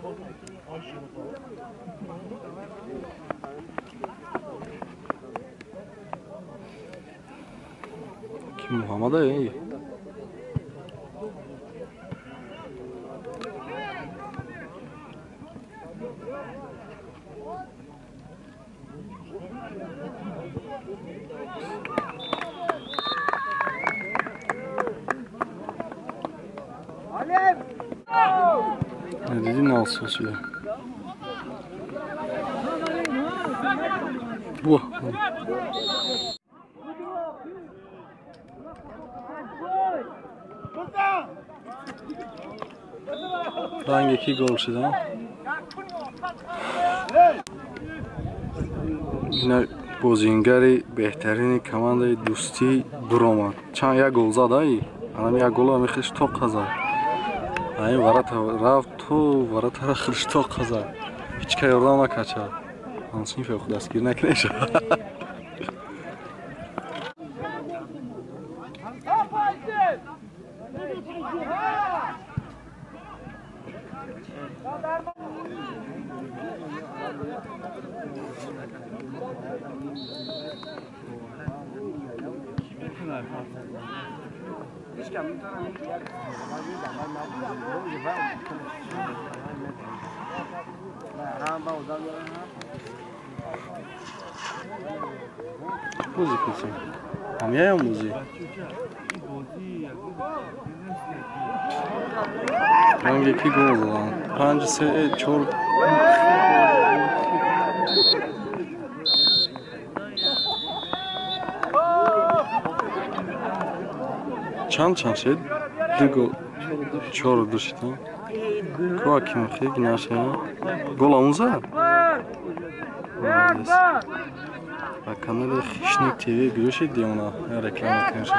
Kim Muhammed iyi. Ne dedin ne olsun suya? Bu. Hangi iki gol şudu? Yine bozingari بهترین کماندای دوستی برآمد. چند یک گل زد ای. الان یک گل میخیش تو قضا. این ورات رفت تو ورات را خیش تو قضا. هیچ کی یاردم نکرد. آنسین فوق دستگیر نکنیش. موزیک میسیم همیه هم موزیک رنگ یکی گل زدن 5-3-4 چند شد؟ 2 گل 4 دوشید که kim خیلی نشه گل همون زد و کانال خشنک تیوی گروشید دیونا رکلام کنشه